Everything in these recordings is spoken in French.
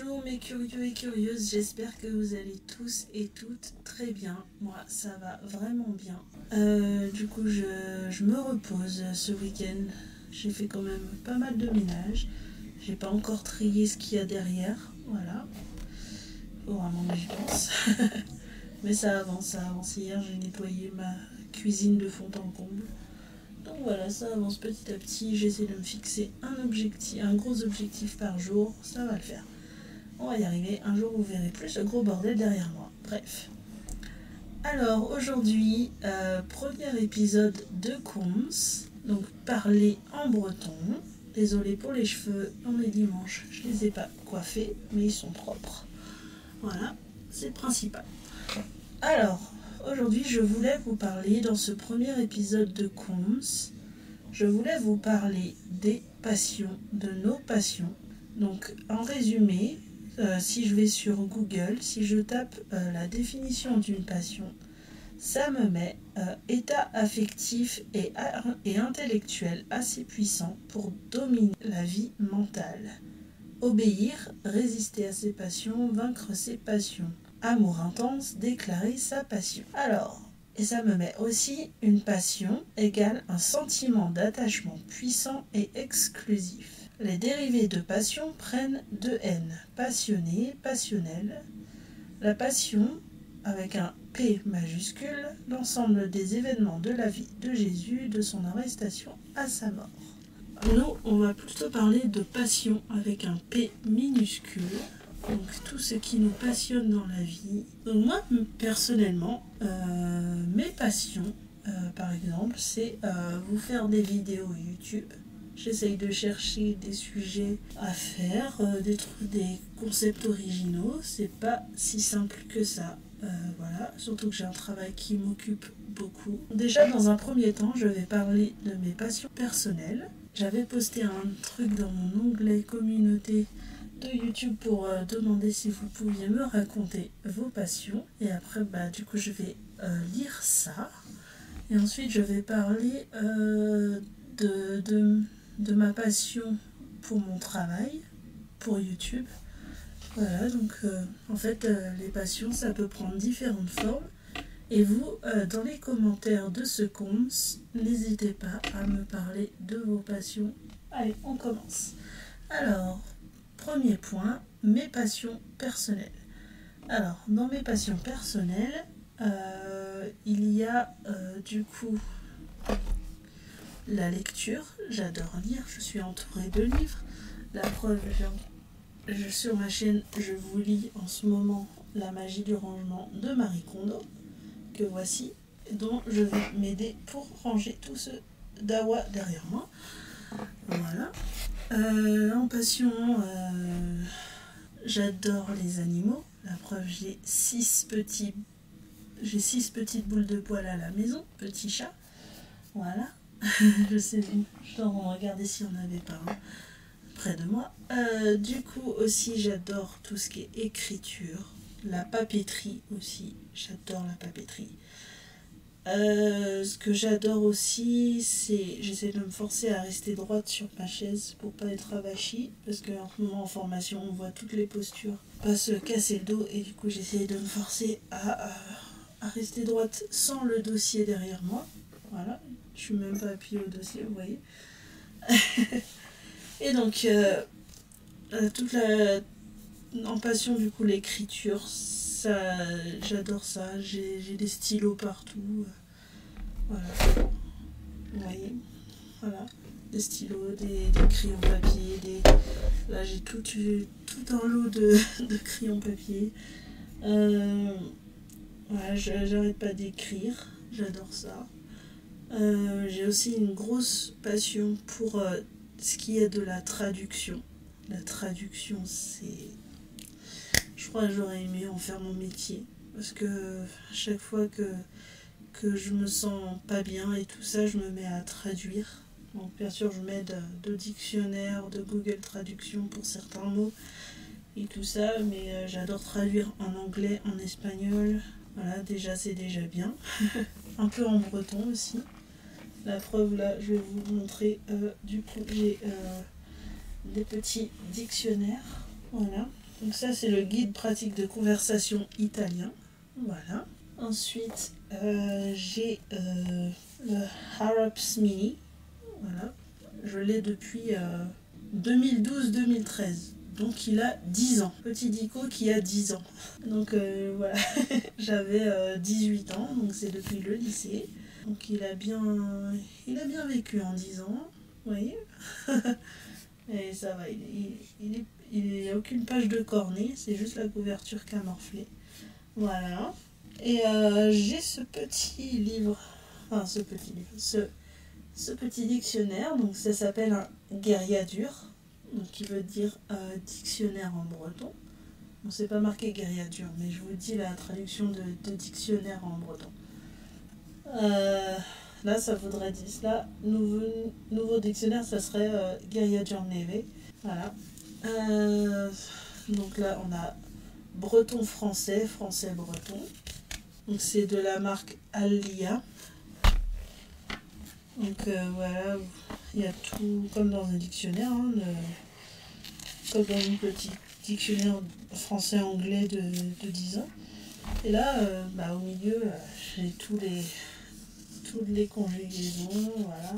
Bonjour mes curieux et curieuses, j'espère que vous allez tous et toutes très bien. Moi ça va vraiment bien. Du coup je me repose ce week-end. J'ai fait quand même pas mal de ménage. J'ai pas encore trié ce qu'il y a derrière. Voilà. Faut vraiment que j'y pense. Mais ça avance. Hier j'ai nettoyé ma cuisine de fond en comble. Donc voilà, ça avance petit à petit. J'essaie de me fixer un gros objectif par jour. Ça va le faire. On va y arriver. Un jour, vous verrez plus ce gros bordel derrière moi. Bref. Alors, aujourd'hui, premier épisode de Combs. Donc, parler en breton. Désolée pour les cheveux. On est dimanche. Je les ai pas coiffés, mais ils sont propres. Voilà, c'est le principal. Alors, aujourd'hui, je voulais vous parler, dans ce premier épisode de Combs, je voulais vous parler des passions, de nos passions. Donc, en résumé, si je vais sur Google, si je tape la définition d'une passion, ça me met état affectif et intellectuel assez puissant pour dominer la vie mentale. Obéir, résister à ses passions, vaincre ses passions. Amour intense, déclarer sa passion. Alors, et ça me met aussi une passion égale un sentiment d'attachement puissant et exclusif. Les dérivés de passion prennent deux N. Passionné, passionnel. La passion, avec un P majuscule, l'ensemble des événements de la vie de Jésus, de son arrestation à sa mort. Nous, on va plutôt parler de passion avec un P minuscule. Donc tout ce qui nous passionne dans la vie. Donc moi, personnellement, mes passions, par exemple, c'est vous faire des vidéos YouTube. J'essaye de chercher des sujets à faire, des concepts originaux. C'est pas si simple que ça. Voilà, surtout que j'ai un travail qui m'occupe beaucoup. Déjà, dans un premier temps, je vais parler de mes passions personnelles. J'avais posté un truc dans mon onglet communauté de YouTube pour demander si vous pouviez me raconter vos passions. Et après, du coup, je vais lire ça. Et ensuite, je vais parler de ma passion pour mon travail, pour YouTube. Voilà, donc en fait, les passions, ça peut prendre différentes formes. Et vous, dans les commentaires de ce compte, n'hésitez pas à me parler de vos passions. Allez, on commence. Alors, premier point, mes passions personnelles. Alors, dans mes passions personnelles, il y a du coup la lecture. J'adore lire, je suis entourée de livres. La preuve, sur ma chaîne, je vous lis en ce moment La magie du rangement de Marie Kondo, que voici, dont je vais m'aider pour ranger tout ce dawa derrière moi. Voilà. En passion, j'adore les animaux. La preuve, j'ai 6 petites boules de poils à la maison, petits chats. Voilà. Je sais, je dois regarder s'il n'y en avait pas un près de moi. Du coup, aussi, j'adore tout ce qui est écriture. La papeterie aussi, j'adore la papeterie. Ce que j'adore aussi, c'est j'essaie de me forcer à rester droite sur ma chaise pour pas être avachie, parce qu'en ce moment en formation on voit toutes les postures, pas se casser le dos, et du coup j'essaie de me forcer à rester droite sans le dossier derrière moi. Voilà, je suis même pas appuyée au dossier, vous voyez. Et donc en passion du coup l'écriture, ça, j'adore ça, j'ai des stylos partout, voilà, vous voyez, voilà, des stylos, des crayons papier, là j'ai tout un lot de crayons papier, voilà, j'arrête pas d'écrire, j'adore ça. J'ai aussi une grosse passion pour ce qui est de la traduction. La traduction, c'est... Je crois que j'aurais aimé en faire mon métier. Parce que à chaque fois que je me sens pas bien et tout ça, je me mets à traduire. Donc bien sûr, je m'aide de dictionnaire, de Google Traduction pour certains mots et tout ça. Mais j'adore traduire en anglais, en espagnol. Voilà, déjà c'est déjà bien. Un peu en breton aussi. La preuve, là, je vais vous montrer. Du coup, j'ai des petits dictionnaires. Voilà. Donc ça c'est le guide pratique de conversation italien. Voilà. Ensuite j'ai le Harrops Mini. Voilà. Je l'ai depuis 2012-2013. Donc il a 10 ans. Petit Dico qui a 10 ans. Donc voilà. J'avais 18 ans, donc c'est depuis le lycée. Donc il a bien vécu en 10 ans. Vous voyez. Et ça va, il n'y a aucune page de cornée, c'est juste la couverture qui a morflé. Voilà. Et j'ai ce petit livre, ce petit dictionnaire, donc ça s'appelle un guériadur, donc qui veut dire dictionnaire en breton. Bon, c'est pas marqué guériadur, mais je vous dis la traduction de dictionnaire en breton. Là, ça voudrait dire cela. Nouveau dictionnaire, ça serait guériadur neve. Voilà. Donc là, on a breton-français, français-breton. Donc c'est de la marque Alia. Donc voilà, il y a tout comme dans un dictionnaire, hein, comme dans un petit dictionnaire français-anglais de 10 ans. Et là, au milieu, j'ai toutes les conjugaisons, voilà.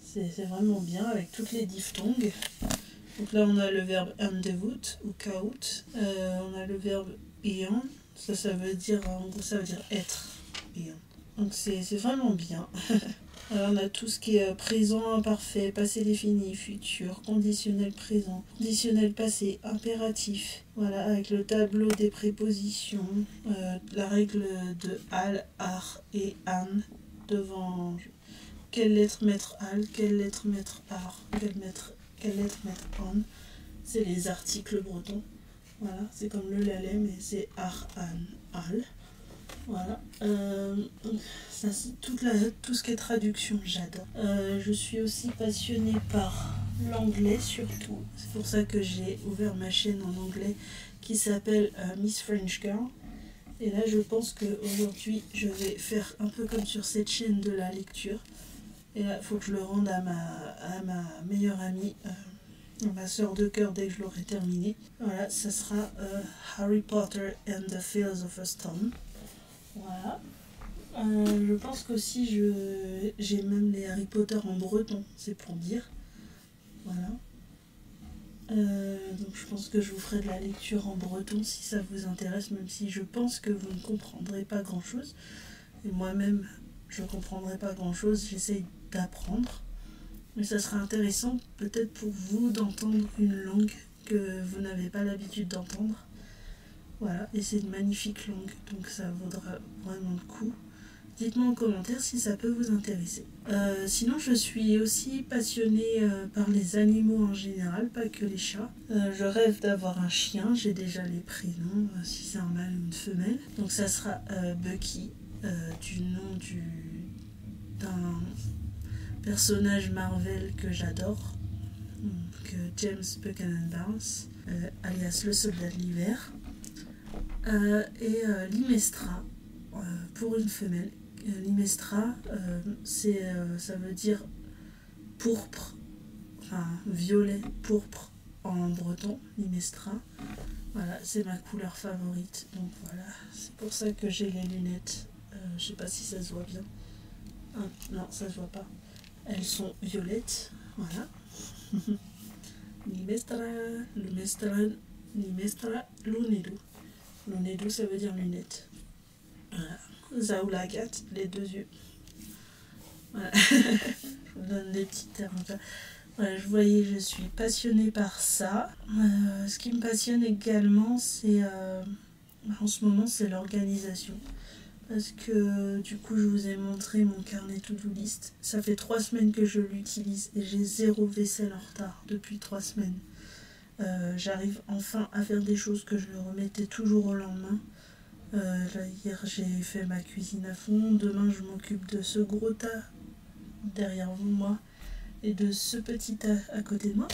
C'est vraiment bien avec toutes les diphtongues. Donc là, on a le verbe endevout ou kaut. On a le verbe ion. Ça veut dire être. Ion. Donc c'est vraiment bien. Alors on a tout ce qui est présent imparfait, passé défini, futur, conditionnel présent, conditionnel passé, impératif. Voilà, avec le tableau des prépositions, la règle de al, ar et an devant quelle lettre mettre al, quelle lettre mettre ar, quelle lettre mettre an. C'est les articles bretons. Voilà, c'est comme le lalais, mais c'est ar, an, al. Voilà. Ça, c'est tout ce qui est traduction, j'adore. Je suis aussi passionnée par l'anglais surtout. C'est pour ça que j'ai ouvert ma chaîne en anglais qui s'appelle Miss French Girl. Et là, je pense qu'aujourd'hui, je vais faire un peu comme sur cette chaîne de la lecture. Et là, il faut que je le rende à ma meilleure amie, ma soeur de cœur, dès que je l'aurai terminé. Voilà, ça sera Harry Potter and the Fields of a Stone. Voilà. Je pense qu'aussi j'ai même les Harry Potter en breton, c'est pour dire. Voilà. Donc je pense que je vous ferai de la lecture en breton si ça vous intéresse, même si je pense que vous ne comprendrez pas grand chose. Et moi-même, je ne comprendrai pas grand chose, j'essaye d'apprendre. Mais ça sera intéressant peut-être pour vous d'entendre une langue que vous n'avez pas l'habitude d'entendre. Voilà, et c'est une magnifique langue, donc ça vaudra vraiment le coup. Dites-moi en commentaire si ça peut vous intéresser. Sinon, je suis aussi passionnée par les animaux en général, pas que les chats. Je rêve d'avoir un chien, j'ai déjà les prénoms, si c'est un mâle ou une femelle. Donc ça sera Bucky, du nom d'un personnage Marvel que j'adore, donc James Buchanan Barnes, alias le soldat de l'hiver. Et Limestra pour une femelle. Limestra, ça veut dire pourpre, enfin violet, pourpre en breton, Limestra. Voilà, c'est ma couleur favorite. Donc voilà, c'est pour ça que j'ai les lunettes. Je sais pas si ça se voit bien. Ah, non, ça se voit pas. Elles sont violettes. Voilà. Limestra, lunedo. Lunedo, ça veut dire lunettes. Voilà. Zaoulagat, les deux yeux. Voilà. Je vous donne des petits termes. Voilà, je suis passionnée par ça. Ce qui me passionne également, c'est en ce moment, c'est l'organisation. Parce que du coup, je vous ai montré mon carnet to-do list. Ça fait 3 semaines que je l'utilise et j'ai 0 vaisselle en retard depuis 3 semaines. J'arrive enfin à faire des choses que je le remettais toujours au lendemain. Là, hier, j'ai fait ma cuisine à fond. Demain, je m'occupe de ce gros tas derrière moi et de ce petit tas à côté de moi.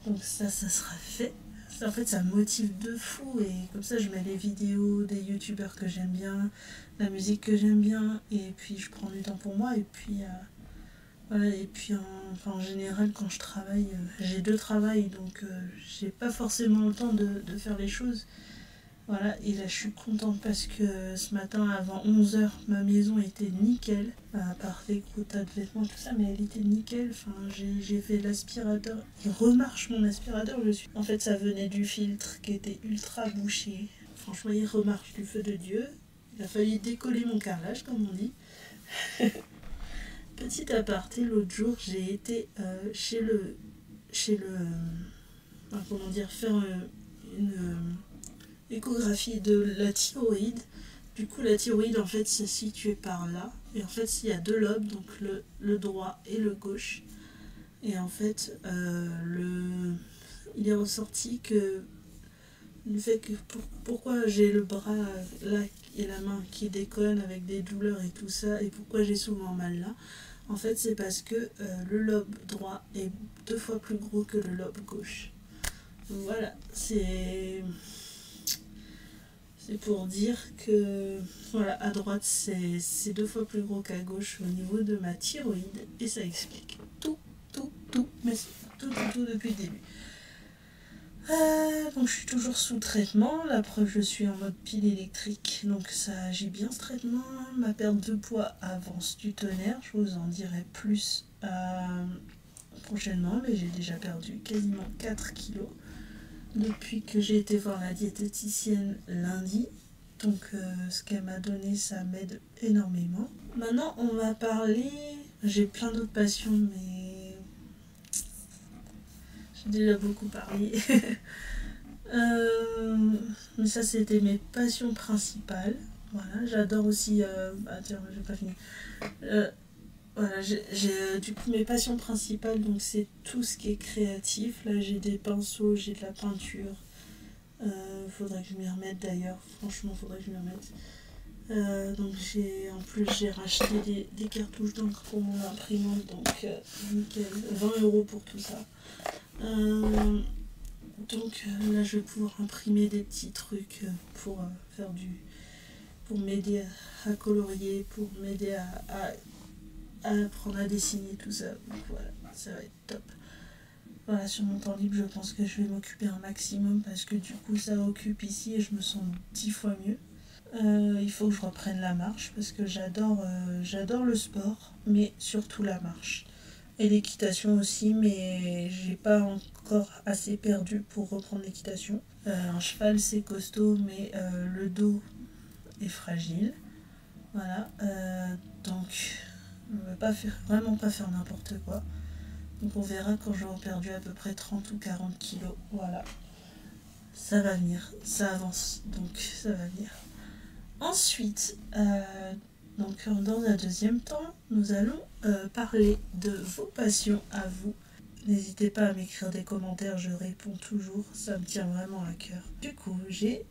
Donc ça sera fait. En fait, ça me motive de fou. Et comme ça, je mets les vidéos des youtubeurs que j'aime bien, la musique que j'aime bien. Et puis, je prends du temps pour moi. Et puis, Voilà, et puis en général, quand je travaille, j'ai 2 travails, donc j'ai pas forcément le temps de faire les choses. Voilà, et là je suis contente parce que ce matin, avant 11 h, ma maison était nickel. À part des gros tas de vêtements, tout ça, mais elle était nickel. Enfin, j'ai fait l'aspirateur. Il remarche mon aspirateur. En fait, ça venait du filtre qui était ultra bouché. Franchement, il remarche du feu de Dieu. Il a fallu décoller mon carrelage, comme on dit. Petit aparté, l'autre jour, j'ai été chez le comment dire, faire une échographie de la thyroïde. Du coup, la thyroïde, en fait, se situe par là. Et en fait, il y a 2 lobes, donc le droit et le gauche. Et en fait, il est ressorti que le fait que pourquoi j'ai le bras là et la main qui déconne avec des douleurs et tout ça, et pourquoi j'ai souvent mal là, en fait, c'est parce que le lobe droit est 2 fois plus gros que le lobe gauche. Donc voilà, c'est pour dire que voilà, à droite c'est 2 fois plus gros qu'à gauche au niveau de ma thyroïde, et ça explique tout, mais tout depuis le début. Donc je suis toujours sous traitement, la preuve je suis en mode pile électrique, donc ça agit bien ce traitement. Ma perte de poids avance du tonnerre, je vous en dirai plus prochainement, mais j'ai déjà perdu quasiment 4 kilos depuis que j'ai été voir la diététicienne lundi. Donc ce qu'elle m'a donné, ça m'aide énormément. Maintenant on va parler, j'ai plein d'autres passions, mais j'ai déjà beaucoup parlé. Mais ça c'était mes passions principales. Voilà, j'adore aussi... tiens, j'ai pas fini. Voilà, j'ai du coup mes passions principales, donc c'est tout ce qui est créatif. Là j'ai des pinceaux, j'ai de la peinture. Faudrait que je m'y remette d'ailleurs, franchement faudrait que je m'y remette. Donc en plus j'ai racheté des cartouches d'encre pour mon imprimante, donc nickel, 20 € pour tout ça. Donc là je vais pouvoir imprimer des petits trucs pour pour m'aider à colorier, pour m'aider à apprendre à dessiner, tout ça. Donc voilà, ça va être top. Voilà, sur mon temps libre, je pense que je vais m'occuper un maximum parce que du coup ça occupe ici et je me sens 10 fois mieux. Il faut que je reprenne la marche parce que j'adore le sport, mais surtout la marche. Et l'équitation aussi, mais j'ai pas encore assez perdu pour reprendre l'équitation. Un cheval c'est costaud, mais le dos est fragile. Voilà, donc on ne va vraiment pas faire n'importe quoi. Donc on verra quand j'aurai perdu à peu près 30 ou 40 kilos. Voilà. Ça va venir. Ça avance. Donc ça va venir. Ensuite, donc dans un deuxième temps, nous allons parler de vos passions à vous. N'hésitez pas à m'écrire des commentaires, je réponds toujours. Ça me tient vraiment à cœur. Du coup, j'ai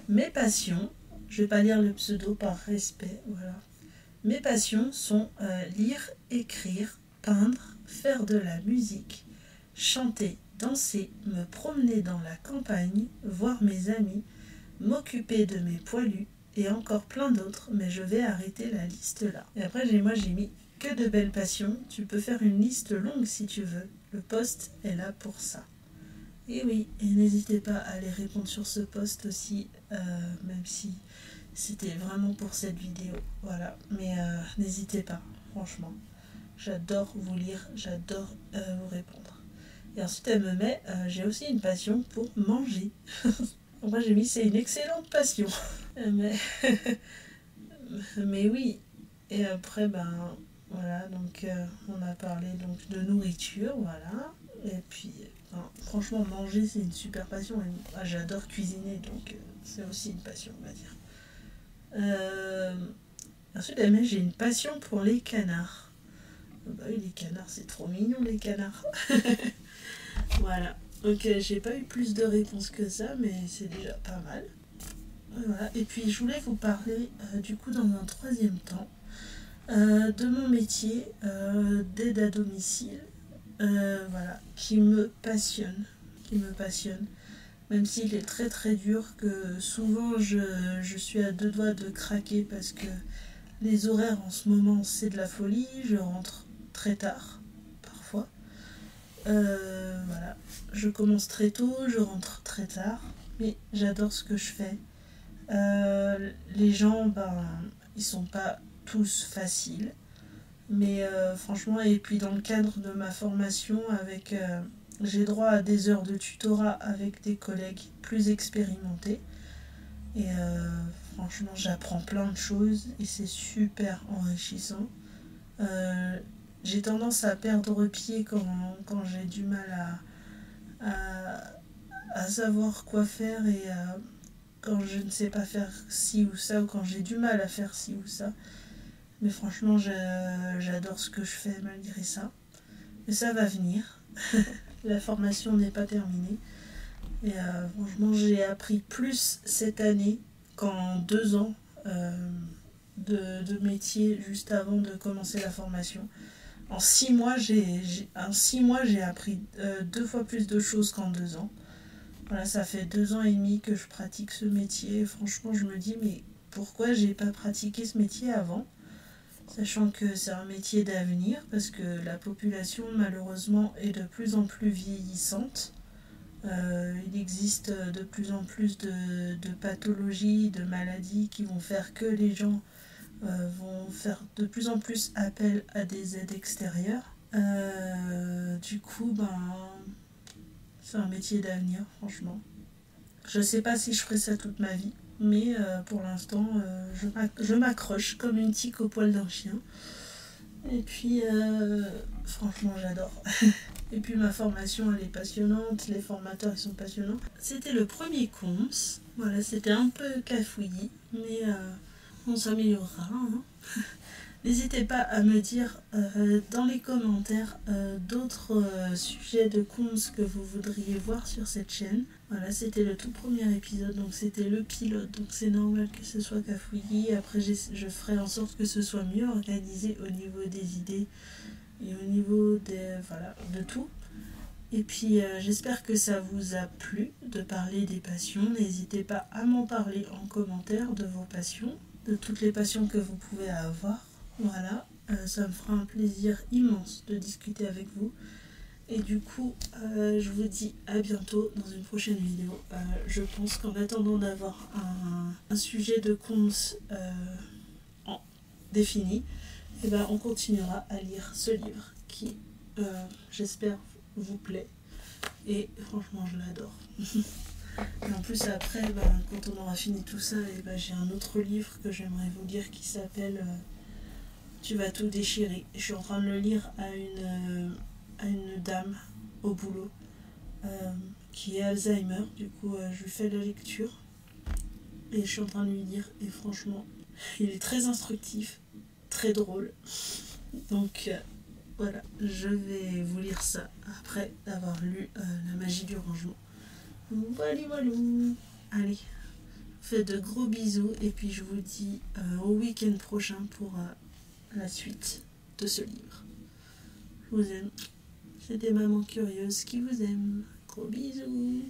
mes passions. Je vais pas lire le pseudo par respect. Voilà. Mes passions sont lire, écrire, peindre, faire de la musique, chanter, danser, me promener dans la campagne, voir mes amis, m'occuper de mes poilus et encore plein d'autres, mais je vais arrêter la liste là. Et après j'ai mis que de belles passions, tu peux faire une liste longue si tu veux, le post est là pour ça. Et oui, et n'hésitez pas à aller répondre sur ce post aussi, même si c'était vraiment pour cette vidéo, voilà, mais n'hésitez pas, franchement. J'adore vous lire, j'adore vous répondre. Et ensuite, elle me met, j'ai aussi une passion pour manger. Moi, j'ai mis, c'est une excellente passion. mais oui. Et après, voilà, donc on a parlé donc de nourriture, voilà. Et puis, franchement, manger, c'est une super passion. Et, j'adore cuisiner, donc c'est aussi une passion, on va dire. Ensuite, elle met, j'ai une passion pour les canards. Bah oui, les canards, c'est trop mignon, les canards. Voilà. Donc, j'ai pas eu plus de réponses que ça, mais c'est déjà pas mal. Voilà. Et puis, je voulais vous parler, du coup, dans un troisième temps, de mon métier d'aide à domicile, voilà, qui me passionne. Même s'il est très très dur, que souvent je suis à 2 doigts de craquer parce que les horaires en ce moment, c'est de la folie. Je rentre très tard, parfois. Voilà. Je commence très tôt, je rentre très tard. Mais j'adore ce que je fais. Les gens, ils sont pas tous faciles. Mais franchement, et puis dans le cadre de ma formation, j'ai droit à des heures de tutorat avec des collègues plus expérimentés. Et franchement, j'apprends plein de choses et c'est super enrichissant. Euh, j'ai tendance à perdre pied quand j'ai du mal à savoir quoi faire et quand je ne sais pas faire ci ou ça ou quand j'ai du mal à faire ci ou ça. Mais franchement, j'adore ce que je fais malgré ça. Mais ça va venir. La formation n'est pas terminée. Et franchement, j'ai appris plus cette année qu'en 2 ans de métier juste avant de commencer la formation. En 6 mois, j'ai appris 2 fois plus de choses qu'en 2 ans. Voilà, ça fait 2 ans et demi que je pratique ce métier. Et franchement, je me dis, mais pourquoi j'ai pas pratiqué ce métier avant ? Sachant que c'est un métier d'avenir, parce que la population, malheureusement, est de plus en plus vieillissante. Il existe de plus en plus de pathologies, de maladies qui vont faire que les gens vont faire de plus en plus appel à des aides extérieures. Du coup, c'est un métier d'avenir, franchement. Je sais pas si je ferai ça toute ma vie, mais pour l'instant, je m'accroche comme une tique au poil d'un chien. Et puis, franchement, j'adore. Et puis ma formation, elle est passionnante, les formateurs, ils sont passionnants. C'était le premier cons, voilà, c'était un peu cafouillis, mais on s'améliorera. Hein. N'hésitez pas à me dire dans les commentaires d'autres sujets de cons que vous voudriez voir sur cette chaîne. Voilà, c'était le tout premier épisode, donc c'était le pilote, donc c'est normal que ce soit cafouillis. Après, je ferai en sorte que ce soit mieux organisé au niveau des idées et au niveau de tout. Et puis j'espère que ça vous a plu de parler des passions. N'hésitez pas à m'en parler en commentaire de vos passions, de toutes les passions que vous pouvez avoir. Voilà, ça me fera un plaisir immense de discuter avec vous. Et du coup, je vous dis à bientôt dans une prochaine vidéo. Je pense qu'en attendant d'avoir un sujet de cons défini, on continuera à lire ce livre qui, j'espère, vous plaît. Et franchement, je l'adore. Et en plus, après, quand on aura fini tout ça, j'ai un autre livre que j'aimerais vous lire qui s'appelle Tu vas tout déchirer. Je suis en train de le lire à une dame au boulot qui est Alzheimer. Du coup, je lui fais la lecture et je suis en train de lui lire. Et franchement, il est très instructif, très drôle. Donc voilà, je vais vous lire ça après avoir lu La magie du rangement. Voilà, voilà. Allez, faites de gros bisous et puis je vous dis au week-end prochain pour la suite de ce livre. Je vous aime. C'était Maman Curieuse qui vous aime. Gros bisous.